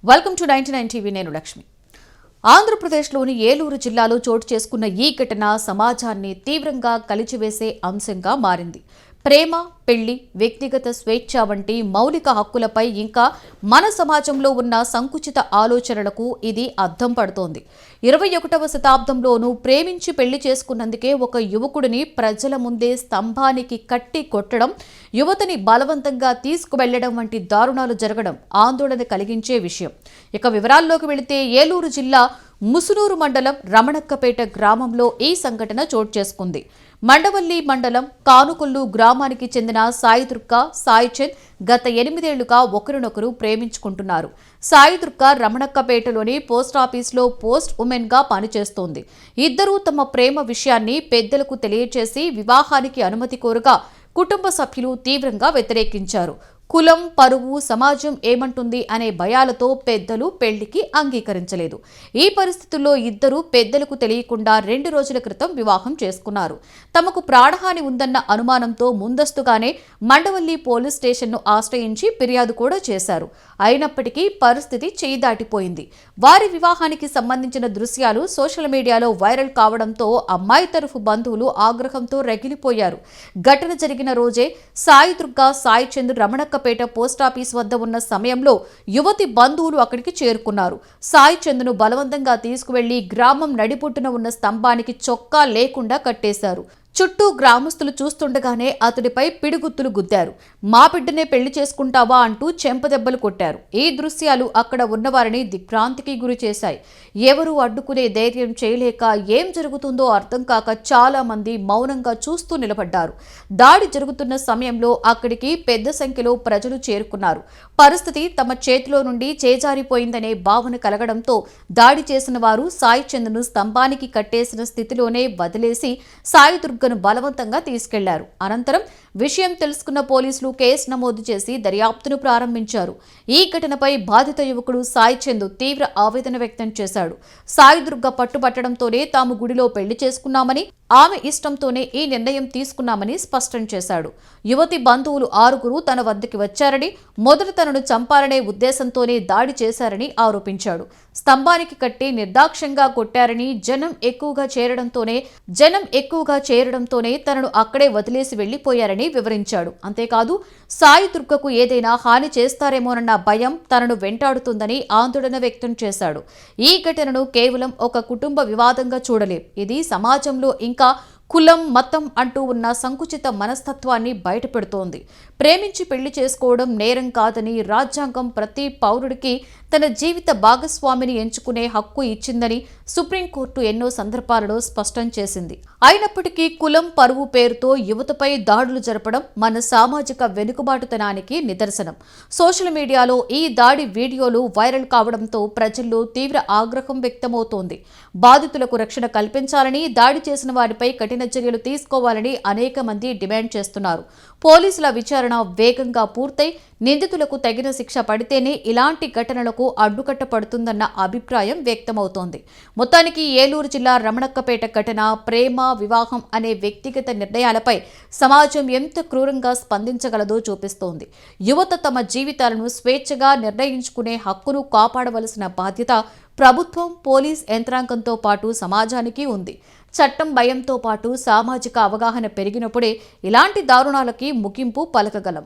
Welcome to 99 TV. నేను లక్ష్మి. ఆంధ్రప్రదేశ్లోని ఏలూరు జిల్లాలో చోటు చేసుకున్న ఈ ఘటన సమాజాన్ని తీవ్రంగా కలిచివేసే అంశంగా మారింది. ప్రేమ, పెళ్లి, వ్యక్తిగత స్వేచ్ఛ వంటి మౌలిక హక్కులపై ఇంకా మన సమాజంలో ఉన్న సంకుచిత ఆలోచనలకు ఇది అద్దం పడుతోంది. 21వ శతాబ్దంలోనూ ప్రేమించి పెళ్లి చేసుకున్నందుకే ఒక యువకుడిని ప్రజల ముందే స్తంభానికి కట్టి కొట్టడం, యువతని బలవంతంగా తీసుకువెళ్లడం వంటి దారుణాలు జరగడం ఆందోళన కలిగించే విషయం. ఇక వివరాల్లోకి వెళితే ఏలూరు జిల్లా ముసునూరు మండలం రమణక్కపేట గ్రామంలో ఈ సంఘటన చోటు చేసుకుంది. మండవల్లి మండలం కానుకొల్లు గ్రామానికి చెందిన సాయిదుర్గ, సాయిచంద్ గత 8 ఏళ్లుగా ఒకరినొకరు ప్రేమించుకుంటున్నారు. సాయిదుర్గ రమణక్కపేటలోని పోస్టాఫీసులో పోస్ట్ ఉమెన్ గా పనిచేస్తోంది. ఇద్దరూ తమ ప్రేమ విషయాన్ని పెద్దలకు తెలియచేసి వివాహానికి అనుమతి కోరగా కుటుంబ సభ్యులు తీవ్రంగా వ్యతిరేకించారు. కులం, పరువు, సమాజం ఏమంటుంది అనే భయాలతో పెద్దలు పెళ్లికి అంగీకరించలేదు. ఈ పరిస్థితుల్లో ఇద్దరు పెద్దలకు తెలియకుండా 2 రోజుల క్రితం వివాహం చేసుకున్నారు. తమకు ప్రాణహాని ఉందన్న అనుమానంతో ముందస్తుగానే మండవల్లి పోలీస్ స్టేషన్ను ఆశ్రయించి ఫిర్యాదు కూడా చేశారు. అయినప్పటికీ పరిస్థితి చేయి దాటిపోయింది. వారి వివాహానికి సంబంధించిన దృశ్యాలు సోషల్ మీడియాలో వైరల్ కావడంతో అమ్మాయి తరఫు బంధువులు ఆగ్రహంతో రగిలిపోయారు. ఘటన జరిగిన రోజే సాయిదుర్గ, సాయిచంద్ రమణక్కపేట పోస్టాఫీస్ వద్ద ఉన్న సమయంలో యువతి బంధువులు అక్కడికి చేరుకున్నారు. సాయిచంద్ను బలవంతంగా తీసుకువెళ్లి గ్రామం నడిబొట్టున ఉన్న స్తంభానికి చొక్కా లేకుండా కట్టేశారు. చుట్టూ గ్రామస్తులు చూస్తుండగానే అతడిపై పిడిగుత్తులు గుద్దారు. మా బిడ్డనే పెళ్లి చేసుకుంటావా అంటూ చెంపదెబ్బలు కొట్టారు. ఈ దృశ్యాలు అక్కడ ఉన్నవారిని దిగ్భ్రాంతికి గురి చేశాయి. ఎవరూ అడ్డుకునే ధైర్యం చేయలేక ఏం జరుగుతుందో అర్థం కాక చాలా మంది మౌనంగా చూస్తూ నిలబడ్డారు. దాడి జరుగుతున్న సమయంలో అక్కడికి పెద్ద సంఖ్యలో ప్రజలు చేరుకున్నారు. పరిస్థితి తమ చేతిలో నుండి చేజారిపోయిందనే భావన కలగడంతో దాడి చేసిన వారు సాయిచంద్ను స్తంభానికి కట్టేసిన స్థితిలోనే వదిలేసి సాయిదుర్గను బలవంతంగా తీసుకెళ్లారు. అనంతరం విషయం తెలుసుకున్న పోలీసులు కేసు నమోదు చేసి దర్యాప్తును ప్రారంభించారు. ఈ ఘటనపై బాధిత యువకుడు సాయిచంద్ తీవ్ర ఆవేదన వ్యక్తం చేశాడు. సాయిదుర్గ పట్టుబట్టడంతోనే తాము గుడిలో పెళ్లి చేసుకున్నామని, ఆమె ఇష్టంతోనే ఈ నిర్ణయం తీసుకున్నామని స్పష్టం చేశాడు. యువతి బంధువులు 6 తన వద్దకి వచ్చారని, మొదట తనను చంపాలనే ఉద్దేశంతోనే దాడి చేశారని ఆరోపించాడు. స్తంభానికి కట్టి నిర్దాక్ష్యంగా కొట్టారని, జనం ఎక్కువగా చేరడంతోనే తనను అక్కడే వదిలేసి వెళ్లిపోయారని వివరించాడు. అంతేకాదు సాయిదుర్గకు ఏదైనా హాని చేస్తారేమోనన్న భయం తనను వెంటాడుతుందని ఆందోళన వ్యక్తం చేశాడు. ఈ ఘటనను కేవలం ఒక కుటుంబ వివాదంగా చూడలేం. ఇది సమాజంలో ఇంకా కులం, మతం అంటూ ఉన్న సంకుచిత మనస్తత్వాన్ని బయటపెడుతోంది. ప్రేమించి పెళ్లి చేసుకోవడం నేరం కాదని, రాజ్యాంగం ప్రతి పౌరుడికి తన జీవిత భాగస్వామిని ఎంచుకునే హక్కు ఇచ్చిందని సుప్రీంకోర్టు ఎన్నో సందర్భాలలో స్పష్టం చేసింది. అయినప్పటికీ కులం, పరువు పేరుతో యువతపై దాడులు జరపడం మన సామాజిక వెనుకబాటుతనానికి నిదర్శనం. సోషల్ మీడియాలో ఈ దాడి వీడియోలు వైరల్ కావడంతో ప్రజల్లో తీవ్ర ఆగ్రహం వ్యక్తమవుతోంది. బాధితులకు రక్షణ కల్పించాలని, దాడి చేసిన వారిపై కఠిన చర్యలు తీసుకోవాలని అనేక మంది డిమాండ్ చేస్తున్నారు. పోలీసుల విచారణ వేగంగా పూర్తయి నిందితులకు తగిన శిక్ష పడితేనే ఇలాంటి ఘటనలకు అడ్డుకట్ట పడుతుందన్న అభిప్రాయం వ్యక్తమవుతోంది. మొత్తానికి ఏలూరు జిల్లా రమణక్కపేట ఘటన ప్రేమ, వివాహం అనే వ్యక్తిగత నిర్ణయాలపై సమాజం ఎంత క్రూరంగా స్పందించగలదో చూపిస్తోంది. యువత తమ జీవితాలను స్వేచ్ఛగా నిర్ణయించుకునే హక్కును కాపాడవలసిన బాధ్యత ప్రభుత్వం, పోలీస్ యంత్రాంగంతో పాటు సమాజానికి ఉంది. చట్టం భయంతో పాటు సామాజిక అవగాహన పెరిగినప్పుడే ఇలాంటి దారుణాలకి ముగింపు పలకగలం.